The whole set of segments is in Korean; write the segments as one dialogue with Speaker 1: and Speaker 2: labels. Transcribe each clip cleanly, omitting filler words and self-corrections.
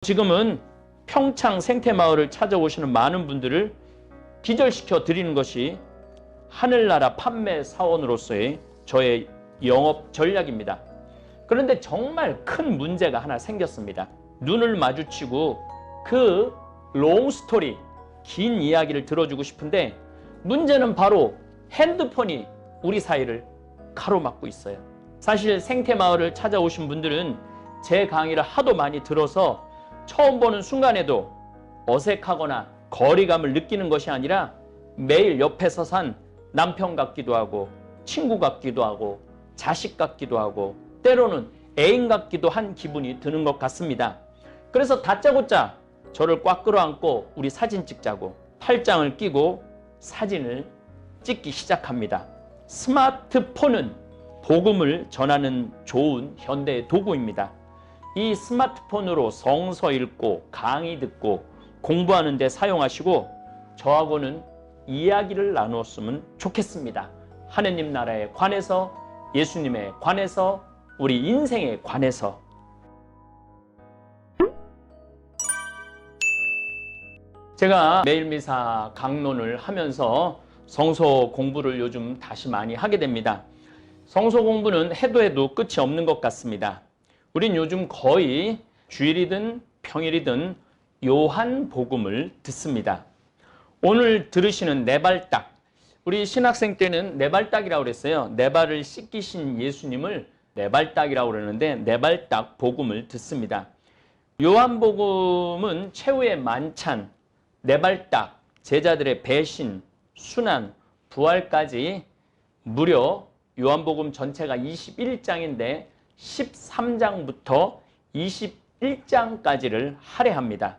Speaker 1: 지금은 평창 생태마을을 찾아오시는 많은 분들을 기절시켜 드리는 것이 하늘나라 판매 사원으로서의 저의 영업 전략입니다. 그런데 정말 큰 문제가 하나 생겼습니다. 눈을 마주치고 그 롱스토리, 긴 이야기를 들어주고 싶은데 문제는 바로 핸드폰이 우리 사이를 가로막고 있어요. 사실 생태마을을 찾아오신 분들은 제 강의를 하도 많이 들어서 처음 보는 순간에도 어색하거나 거리감을 느끼는 것이 아니라 매일 옆에서 산 남편 같기도 하고 친구 같기도 하고 자식 같기도 하고 때로는 애인 같기도 한 기분이 드는 것 같습니다. 그래서 다짜고짜 저를 꽉 끌어안고 우리 사진 찍자고 팔짱을 끼고 사진을 찍기 시작합니다. 스마트폰은 복음을 전하는 좋은 현대의 도구입니다. 이 스마트폰으로 성서 읽고 강의 듣고 공부하는 데 사용하시고 저하고는 이야기를 나누었으면 좋겠습니다. 하느님 나라에 관해서, 예수님에 관해서, 우리 인생에 관해서. 제가 매일 미사 강론을 하면서 성서 공부를 요즘 다시 많이 하게 됩니다. 성서 공부는 해도 끝이 없는 것 같습니다. 우린 요즘 거의 주일이든 평일이든 요한복음을 듣습니다. 오늘 들으시는 네발딱, 우리 신학생 때는 네발딱이라고 그랬어요. 네 발을 씻기신 예수님을 네발딱이라고 그러는데 네발딱 복음을 듣습니다. 요한복음은 최후의 만찬, 네발딱, 제자들의 배신, 순환, 부활까지 무려 요한복음 전체가 21장인데 13장부터 21장까지를 할애합니다.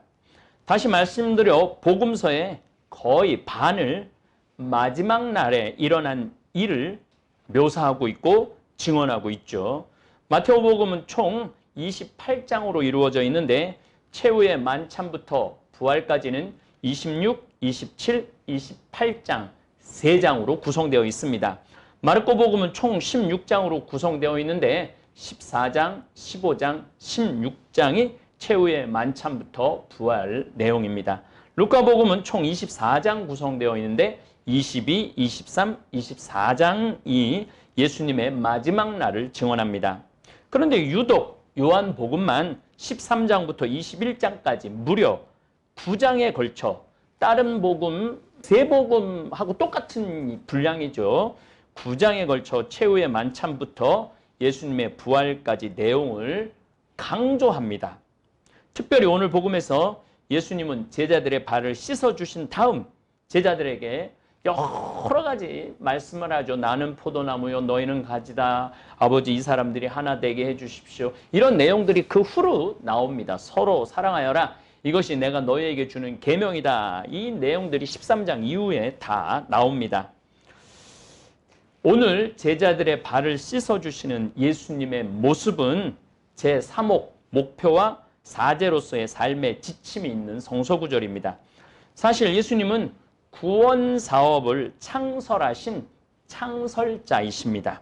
Speaker 1: 다시 말씀드려 복음서의 거의 반을 마지막 날에 일어난 일을 묘사하고 있고 증언하고 있죠. 마태오복음은 총 28장으로 이루어져 있는데 최후의 만찬부터 부활까지는 26, 27, 28장 3장으로 구성되어 있습니다. 마르코복음은 총 16장으로 구성되어 있는데 14장, 15장, 16장이 최후의 만찬부터 부활 내용입니다. 루카복음은 총 24장 구성되어 있는데 22, 23, 24장이 예수님의 마지막 날을 증언합니다. 그런데 유독 요한복음만 13장부터 21장까지 무려 9장에 걸쳐 다른 복음, 세 복음하고 똑같은 분량이죠. 9장에 걸쳐 최후의 만찬부터 예수님의 부활까지 내용을 강조합니다. 특별히 오늘 복음에서 예수님은 제자들의 발을 씻어주신 다음 제자들에게 여러 가지 말씀을 하죠. 나는 포도나무요 너희는 가지다. 아버지 이 사람들이 하나 되게 해주십시오. 이런 내용들이 그 후로 나옵니다. 서로 사랑하여라. 이것이 내가 너희에게 주는 계명이다. 이 내용들이 13장 이후에 다 나옵니다. 오늘 제자들의 발을 씻어주시는 예수님의 모습은 제3옥 목표와 사제로서의 삶의 지침이 있는 성서구절입니다. 사실 예수님은 구원사업을 창설하신 창설자이십니다.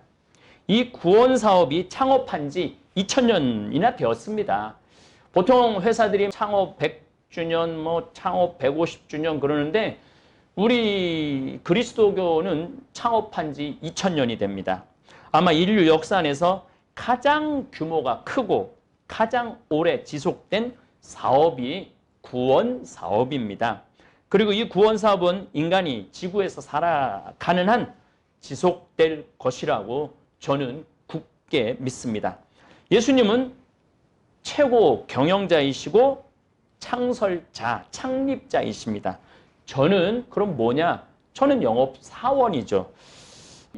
Speaker 1: 이 구원사업이 창업한 지 2000년이나 되었습니다. 보통 회사들이 창업 100주년, 창업 150주년 그러는데 우리 그리스도교는 창업한 지 2000년이 됩니다. 아마 인류 역사 안에서 가장 규모가 크고 가장 오래 지속된 사업이 구원 사업입니다. 그리고 이 구원 사업은 인간이 지구에서 살아가는 한 지속될 것이라고 저는 굳게 믿습니다. 예수님은 최고 경영자이시고 창설자, 창립자이십니다. 저는 그럼 뭐냐? 저는 영업사원이죠.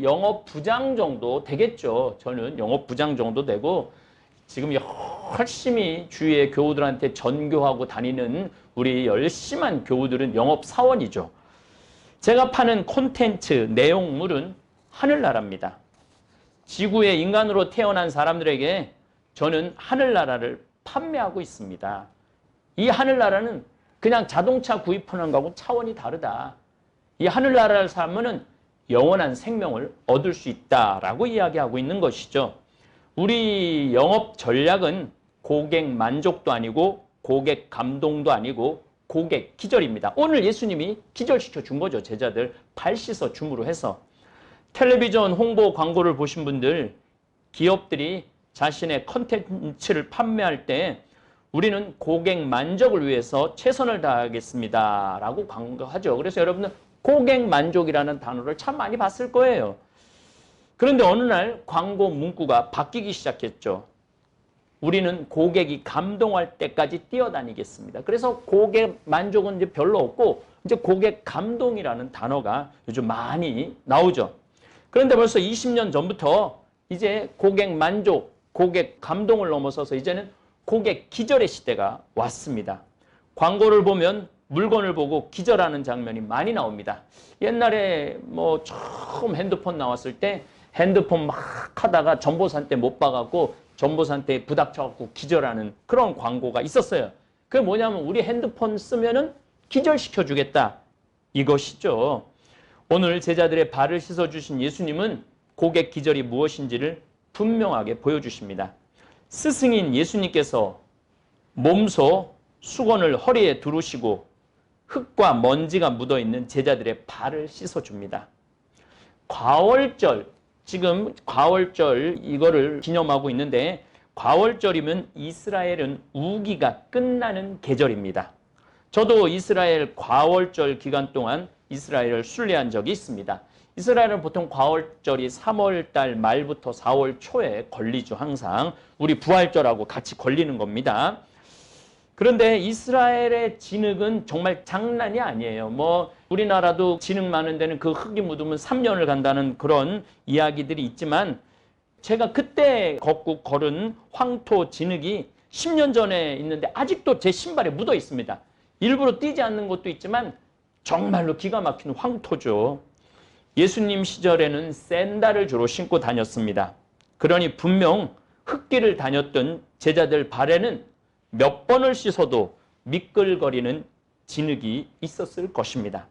Speaker 1: 영업부장 정도 되겠죠. 저는 영업부장 정도 되고 지금 열심히 주위의 교우들한테 전교하고 다니는 우리 열심한 교우들은 영업사원이죠. 제가 파는 콘텐츠, 내용물은 하늘나라입니다. 지구의 인간으로 태어난 사람들에게 저는 하늘나라를 판매하고 있습니다. 이 하늘나라는 그냥 자동차 구입하는 거하고 차원이 다르다. 이 하늘나라를 살면은 영원한 생명을 얻을 수 있다라고 이야기하고 있는 것이죠. 우리 영업 전략은 고객 만족도 아니고 고객 감동도 아니고 고객 기절입니다. 오늘 예수님이 기절시켜 준 거죠. 제자들 발 씻어 줌으로 해서. 텔레비전 홍보 광고를 보신 분들, 기업들이 자신의 컨텐츠를 판매할 때 우리는 고객 만족을 위해서 최선을 다하겠습니다 라고 광고하죠. 그래서 여러분들 고객 만족이라는 단어를 참 많이 봤을 거예요. 그런데 어느 날 광고 문구가 바뀌기 시작했죠. 우리는 고객이 감동할 때까지 뛰어다니겠습니다. 그래서 고객 만족은 이제 별로 없고 이제 고객 감동이라는 단어가 요즘 많이 나오죠. 그런데 벌써 20년 전부터 이제 고객 만족, 고객 감동을 넘어서서 이제는 고객 기절의 시대가 왔습니다. 광고를 보면 물건을 보고 기절하는 장면이 많이 나옵니다. 옛날에 뭐 처음 핸드폰 나왔을 때 핸드폰 막 하다가 전보산대 못 봐갖고 전보산대에 부닥쳐갖고 기절하는 그런 광고가 있었어요. 그게 뭐냐면 우리 핸드폰 쓰면은 기절시켜 주겠다 이것이죠. 오늘 제자들의 발을 씻어주신 예수님은 고객 기절이 무엇인지를 분명하게 보여주십니다. 스승인 예수님께서 몸소 수건을 허리에 두르시고 흙과 먼지가 묻어있는 제자들의 발을 씻어줍니다. 과월절, 지금 과월절 이거를 기념하고 있는데 과월절이면 이스라엘은 우기가 끝나는 계절입니다. 저도 이스라엘 과월절 기간 동안 이스라엘을 순례한 적이 있습니다. 이스라엘은 보통 과월절이 3월 달 말부터 4월 초에 걸리죠. 항상 우리 부활절하고 같이 걸리는 겁니다. 그런데 이스라엘의 진흙은 정말 장난이 아니에요. 뭐 우리나라도 진흙 많은 데는 그 흙이 묻으면 3년을 간다는 그런 이야기들이 있지만 제가 그때 걷고 걸은 황토 진흙이 10년 전에 있는데 아직도 제 신발에 묻어 있습니다. 일부러 뛰지 않는 것도 있지만 정말로 기가 막힌 황토죠. 예수님 시절에는 샌들을 주로 신고 다녔습니다. 그러니 분명 흙길을 다녔던 제자들 발에는 몇 번을 씻어도 미끌거리는 진흙이 있었을 것입니다.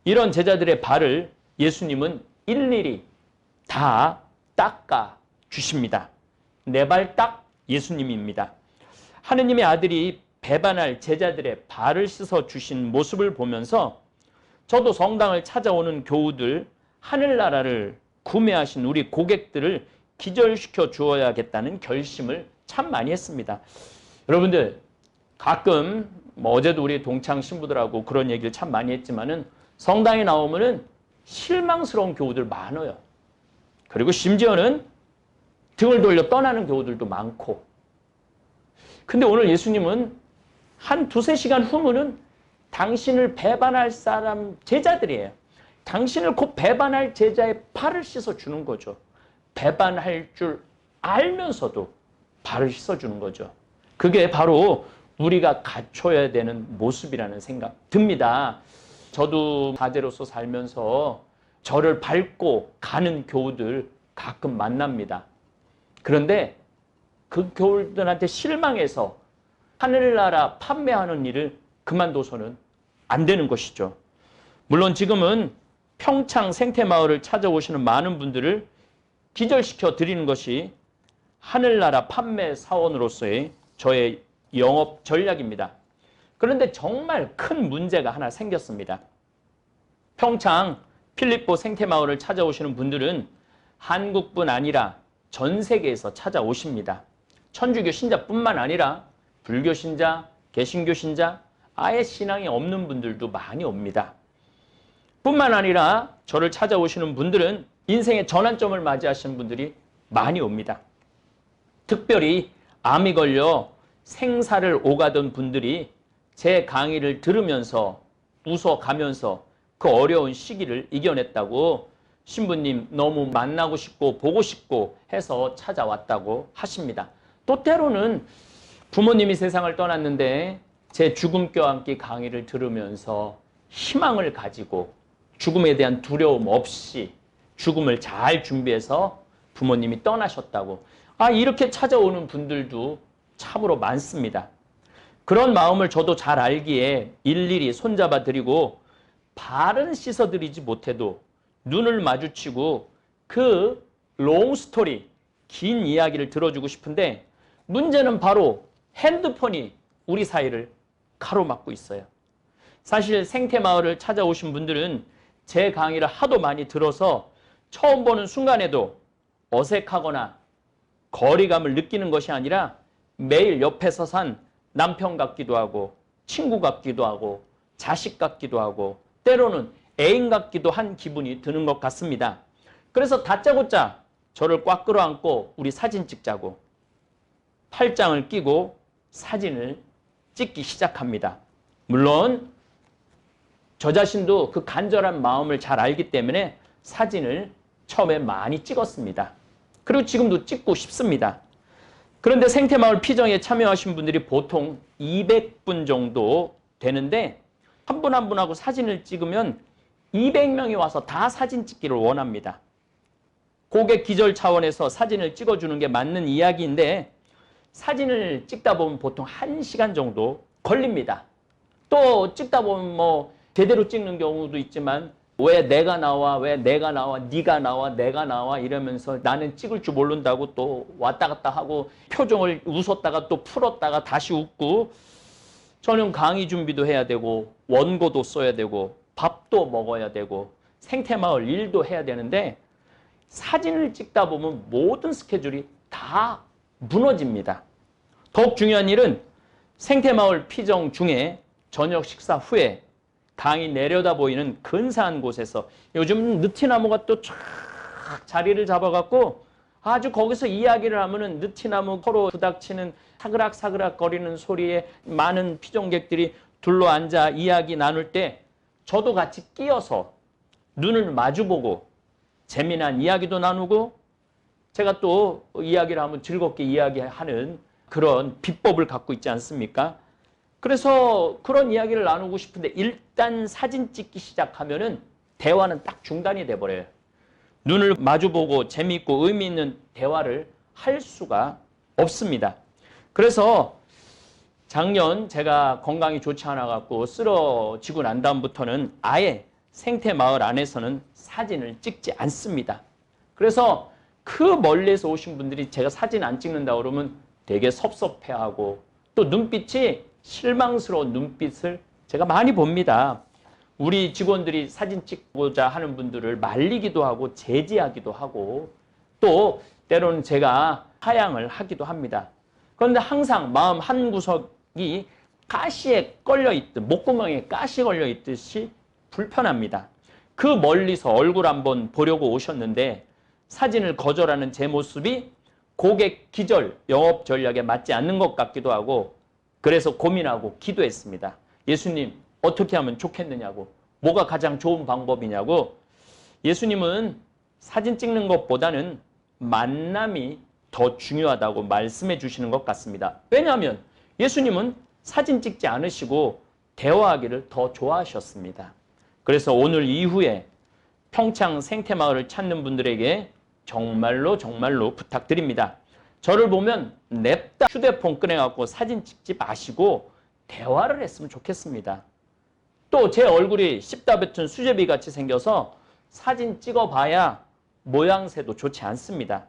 Speaker 1: 이런 제자들의 발을 예수님은 일일이 다 닦아 주십니다. 내 발 딱 예수님입니다. 하느님의 아들이 배반할 제자들의 발을 씻어 주신 모습을 보면서 저도 성당을 찾아오는 교우들, 하늘나라를 구매하신 우리 고객들을 기절시켜 주어야겠다는 결심을 참 많이 했습니다. 여러분들 가끔 어제도 우리 동창 신부들하고 그런 얘기를 참 많이 했지만은 성당에 나오면은 실망스러운 교우들 많아요. 그리고 심지어는 등을 돌려 떠나는 교우들도 많고. 근데 오늘 예수님은 한 두세 시간 후면은 당신을 배반할 사람 제자들이에요. 당신을 곧 배반할 제자의 발을 씻어주는 거죠. 배반할 줄 알면서도 발을 씻어주는 거죠. 그게 바로 우리가 갖춰야 되는 모습이라는 생각 듭니다. 저도 사제로서 살면서 저를 밟고 가는 교우들 가끔 만납니다. 그런데 그 교우들한테 실망해서 하늘나라 판매하는 일을 그만둬서는 안 되는 것이죠. 물론 지금은 평창 생태마을을 찾아오시는 많은 분들을 기절시켜 드리는 것이 하늘나라 판매 사원으로서의 저의 영업 전략입니다. 그런데 정말 큰 문제가 하나 생겼습니다. 평창 필리포 생태마을을 찾아오시는 분들은 한국뿐 아니라 전 세계에서 찾아오십니다. 천주교 신자뿐만 아니라 불교 신자, 개신교 신자, 아예 신앙이 없는 분들도 많이 옵니다. 뿐만 아니라 저를 찾아오시는 분들은 인생의 전환점을 맞이하시는 분들이 많이 옵니다. 특별히 암이 걸려 생사를 오가던 분들이 제 강의를 들으면서 웃어가면서 그 어려운 시기를 이겨냈다고 신부님 너무 만나고 싶고 보고 싶고 해서 찾아왔다고 하십니다. 또 때로는 부모님이 세상을 떠났는데 제 죽음과 함께 강의를 들으면서 희망을 가지고 죽음에 대한 두려움 없이 죽음을 잘 준비해서 부모님이 떠나셨다고. 이렇게 찾아오는 분들도 참으로 많습니다. 그런 마음을 저도 잘 알기에 일일이 손잡아 드리고 발은 씻어 드리지 못해도 눈을 마주치고 그 롱스토리, 긴 이야기를 들어주고 싶은데 문제는 바로 핸드폰이 우리 사이를 가로막고 있어요. 사실 생태마을을 찾아오신 분들은 제 강의를 하도 많이 들어서 처음 보는 순간에도 어색하거나 거리감을 느끼는 것이 아니라 매일 옆에서 산 남편 같기도 하고 친구 같기도 하고 자식 같기도 하고 때로는 애인 같기도 한 기분이 드는 것 같습니다. 그래서 다짜고짜 저를 꽉 끌어안고 우리 사진 찍자고 팔짱을 끼고 사진을 찍기 시작합니다. 물론 저 자신도 그 간절한 마음을 잘 알기 때문에 사진을 처음에 많이 찍었습니다. 그리고 지금도 찍고 싶습니다. 그런데 생태마을 피정에 참여하신 분들이 보통 200분 정도 되는데 한 분 한 분하고 사진을 찍으면 200명이 와서 다 사진 찍기를 원합니다. 고객 기절 차원에서 사진을 찍어주는 게 맞는 이야기인데 사진을 찍다 보면 보통 1시간 정도 걸립니다. 또 찍다 보면 뭐 제대로 찍는 경우도 있지만 왜 내가 나와, 왜 내가 나와, 네가 나와, 내가 나와 이러면서 나는 찍을 줄 모른다고 또 왔다 갔다 하고 표정을 웃었다가 또 풀었다가 다시 웃고 저는 강의 준비도 해야 되고 원고도 써야 되고 밥도 먹어야 되고 생태마을 일도 해야 되는데 사진을 찍다 보면 모든 스케줄이 다 무너집니다. 더욱 중요한 일은 생태마을 피정 중에 저녁 식사 후에 강이 내려다 보이는 근사한 곳에서 요즘 느티나무가 또 쫙 자리를 잡아갖고 아주 거기서 이야기를 하면은 느티나무 서로 부닥치는 사그락사그락 거리는 소리에 많은 피정객들이 둘러앉아 이야기 나눌 때 저도 같이 끼어서 눈을 마주보고 재미난 이야기도 나누고 제가 또 이야기를 하면 즐겁게 이야기하는 그런 비법을 갖고 있지 않습니까? 그래서 그런 이야기를 나누고 싶은데 일단 사진 찍기 시작하면은 대화는 딱 중단이 돼버려요. 눈을 마주보고 재미있고 의미 있는 대화를 할 수가 없습니다. 그래서 작년 제가 건강이 좋지 않아 갖고 쓰러지고 난 다음부터는 아예 생태마을 안에서는 사진을 찍지 않습니다. 그래서 그 멀리에서 오신 분들이 제가 사진 안 찍는다 그러면 되게 섭섭해하고 또 눈빛이 실망스러운 눈빛을 제가 많이 봅니다. 우리 직원들이 사진 찍고자 하는 분들을 말리기도 하고 제지하기도 하고 또 때로는 제가 하양을 하기도 합니다. 그런데 항상 마음 한구석이 가시에 걸려있듯 목구멍에 가시 걸려있듯이 불편합니다. 그 멀리서 얼굴 한번 보려고 오셨는데 사진을 거절하는 제 모습이 고객 기절 영업 전략에 맞지 않는 것 같기도 하고 그래서 고민하고 기도했습니다. 예수님 어떻게 하면 좋겠느냐고 뭐가 가장 좋은 방법이냐고 예수님은 사진 찍는 것보다는 만남이 더 중요하다고 말씀해 주시는 것 같습니다. 왜냐하면 예수님은 사진 찍지 않으시고 대화하기를 더 좋아하셨습니다. 그래서 오늘 이후에 평창 생태마을을 찾는 분들에게 정말로 부탁드립니다. 저를 보면 냅다 휴대폰 꺼내갖고 사진 찍지 마시고 대화를 했으면 좋겠습니다. 또 제 얼굴이 씹다 뱉은 수제비 같이 생겨서 사진 찍어봐야 모양새도 좋지 않습니다.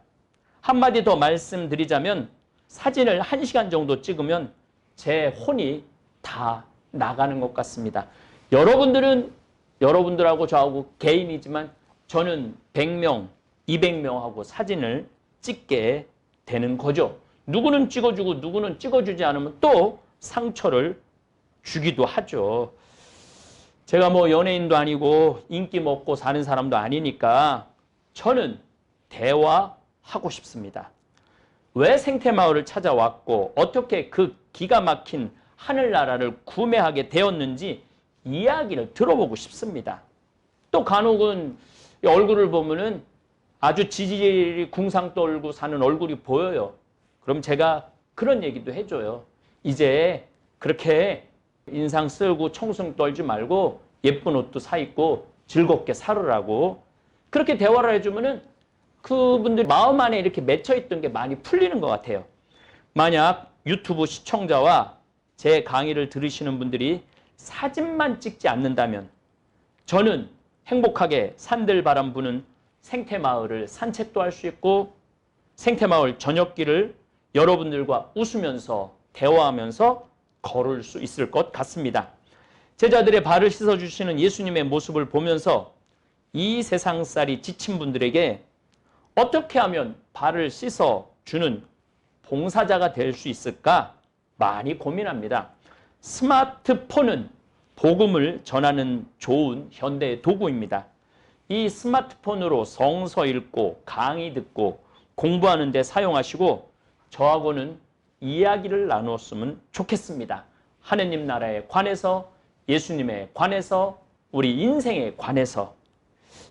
Speaker 1: 한마디 더 말씀드리자면 사진을 1시간 정도 찍으면 제 혼이 다 나가는 것 같습니다. 여러분들은 여러분들하고 저하고 개인이지만 저는 100명, 200명하고 사진을 찍게 되는 거죠. 누구는 찍어주고 누구는 찍어주지 않으면 또 상처를 주기도 하죠. 제가 뭐 연예인도 아니고 인기 먹고 사는 사람도 아니니까 저는 대화하고 싶습니다. 왜 생태마을을 찾아왔고 어떻게 그 기가 막힌 하늘나라를 구매하게 되었는지 이야기를 들어보고 싶습니다. 또 간혹은 얼굴을 보면은 아주 지질이 궁상 떨고 사는 얼굴이 보여요. 그럼 제가 그런 얘기도 해줘요. 이제 그렇게 인상 쓰고 청승 떨지 말고 예쁜 옷도 사 입고 즐겁게 살으라고 그렇게 대화를 해주면은 그분들 마음 안에 이렇게 맺혀있던 게 많이 풀리는 것 같아요. 만약 유튜브 시청자와 제 강의를 들으시는 분들이 사진만 찍지 않는다면 저는 행복하게 산들바람 부는 생태마을을 산책도 할 수 있고 생태마을 저녁길을 여러분들과 웃으면서 대화하면서 걸을 수 있을 것 같습니다. 제자들의 발을 씻어주시는 예수님의 모습을 보면서 이 세상살이 지친 분들에게 어떻게 하면 발을 씻어주는 봉사자가 될 수 있을까 많이 고민합니다. 스마트폰은 복음을 전하는 좋은 현대의 도구입니다. 이 스마트폰으로 성서 읽고 강의 듣고 공부하는 데 사용하시고 저하고는 이야기를 나누었으면 좋겠습니다. 하느님 나라에 관해서, 예수님에 관해서, 우리 인생에 관해서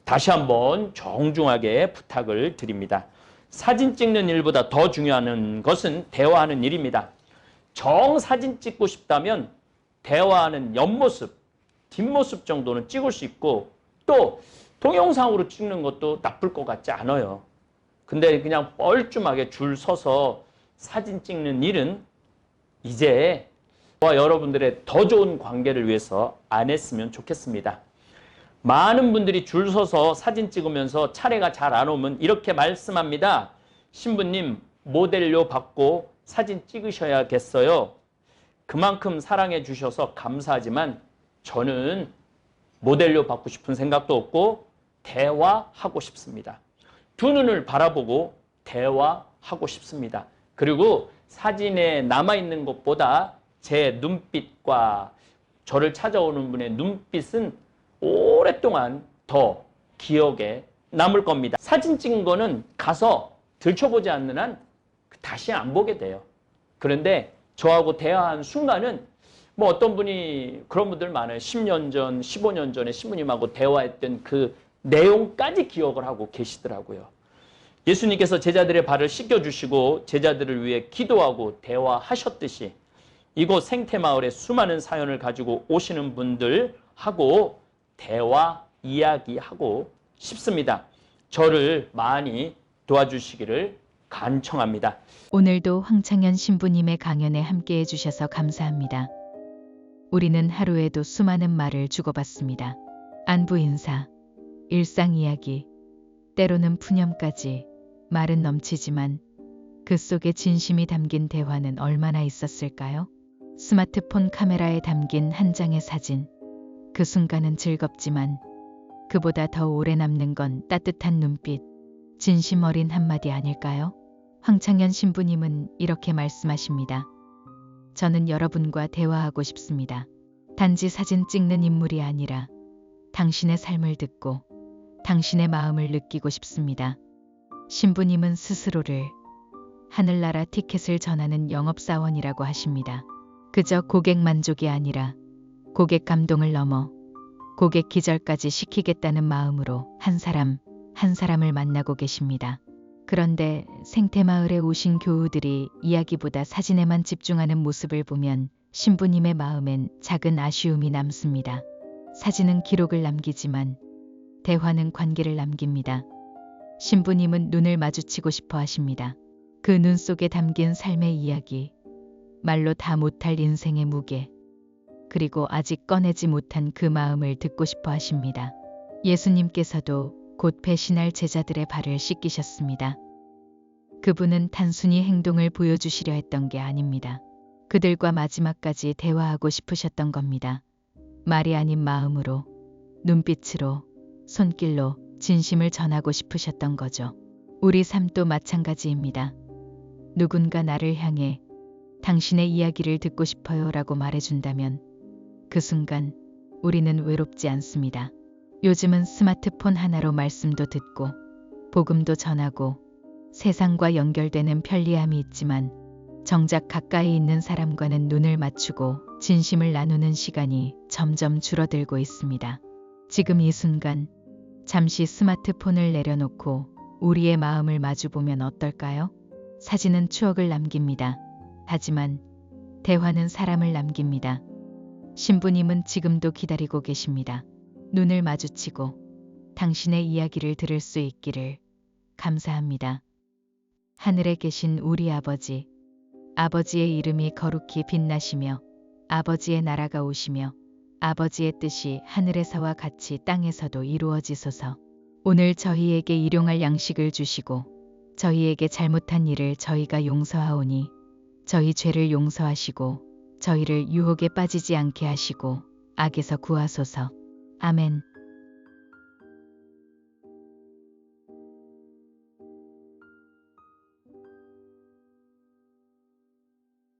Speaker 1: 다시 한번 정중하게 부탁을 드립니다. 사진 찍는 일보다 더 중요한 것은 대화하는 일입니다. 정 사진 찍고 싶다면 대화하는 옆모습, 뒷모습 정도는 찍을 수 있고 또 동영상으로 찍는 것도 나쁠 것 같지 않아요. 근데 그냥 뻘쭘하게 줄 서서 사진 찍는 일은 이제 저와 여러분들의 더 좋은 관계를 위해서 안 했으면 좋겠습니다. 많은 분들이 줄 서서 사진 찍으면서 차례가 잘 안 오면 이렇게 말씀합니다. 신부님 모델료 받고 사진 찍으셔야겠어요. 그만큼 사랑해 주셔서 감사하지만 저는 모델료 받고 싶은 생각도 없고 대화하고 싶습니다. 두 눈을 바라보고 대화하고 싶습니다. 그리고 사진에 남아있는 것보다 제 눈빛과 저를 찾아오는 분의 눈빛은 오랫동안 더 기억에 남을 겁니다. 사진 찍은 거는 가서 들춰보지 않는 한 다시 안 보게 돼요. 그런데 저하고 대화한 순간은 뭐 어떤 분이 그런 분들 많아요. 10년 전, 15년 전에 신부님하고 대화했던 그 내용까지 기억을 하고 계시더라고요. 예수님께서 제자들의 발을 씻겨주시고 제자들을 위해 기도하고 대화하셨듯이 이곳 생태마을에 수많은 사연을 가지고 오시는 분들하고 대화, 이야기하고 싶습니다. 저를 많이 도와주시기를 간청합니다.
Speaker 2: 오늘도 황창현 신부님의 강연에 함께해 주셔서 감사합니다. 우리는 하루에도 수많은 말을 주고받습니다. 안부 인사, 일상 이야기, 때로는 푸념까지 말은 넘치지만 그 속에 진심이 담긴 대화는 얼마나 있었을까요? 스마트폰 카메라에 담긴 한 장의 사진. 그 순간은 즐겁지만 그보다 더 오래 남는 건 따뜻한 눈빛, 진심 어린 한마디 아닐까요? 황창현 신부님은 이렇게 말씀하십니다. 저는 여러분과 대화하고 싶습니다. 단지 사진 찍는 인물이 아니라 당신의 삶을 듣고 당신의 마음을 느끼고 싶습니다. 신부님은 스스로를 하늘나라 티켓을 전하는 영업사원이라고 하십니다. 그저 고객 만족이 아니라 고객 감동을 넘어 고객 기절까지 시키겠다는 마음으로 한 사람 한 사람을 만나고 계십니다. 그런데 생태마을에 오신 교우들이 이야기보다 사진에만 집중하는 모습을 보면 신부님의 마음엔 작은 아쉬움이 남습니다. 사진은 기록을 남기지만 대화는 관계를 남깁니다. 신부님은 눈을 마주치고 싶어 하십니다. 그 눈 속에 담긴 삶의 이야기, 말로 다 못할 인생의 무게, 그리고 아직 꺼내지 못한 그 마음을 듣고 싶어 하십니다. 예수님께서도 곧 배신할 제자들의 발을 씻기셨습니다. 그분은 단순히 행동을 보여주시려 했던 게 아닙니다. 그들과 마지막까지 대화하고 싶으셨던 겁니다. 말이 아닌 마음으로, 눈빛으로, 손길로 진심을 전하고 싶으셨던 거죠. 우리 삶도 마찬가지입니다. 누군가 나를 향해 당신의 이야기를 듣고 싶어요 라고 말해준다면 그 순간 우리는 외롭지 않습니다. 요즘은 스마트폰 하나로 말씀도 듣고 복음도 전하고 세상과 연결되는 편리함이 있지만 정작 가까이 있는 사람과는 눈을 맞추고 진심을 나누는 시간이 점점 줄어들고 있습니다. 지금 이 순간 잠시 스마트폰을 내려놓고 우리의 마음을 마주보면 어떨까요? 사진은 추억을 남깁니다. 하지만 대화는 사람을 남깁니다. 신부님은 지금도 기다리고 계십니다. 눈을 마주치고 당신의 이야기를 들을 수 있기를 감사합니다. 하늘에 계신 우리 아버지, 아버지의 이름이 거룩히 빛나시며 아버지의 나라가 오시며 아버지의 뜻이 하늘에서와 같이 땅에서도 이루어지소서. 오늘 저희에게 일용할 양식을 주시고 저희에게 잘못한 일을 저희가 용서하오니 저희 죄를 용서하시고 저희를 유혹에 빠지지 않게 하시고 악에서 구하소서. 아멘.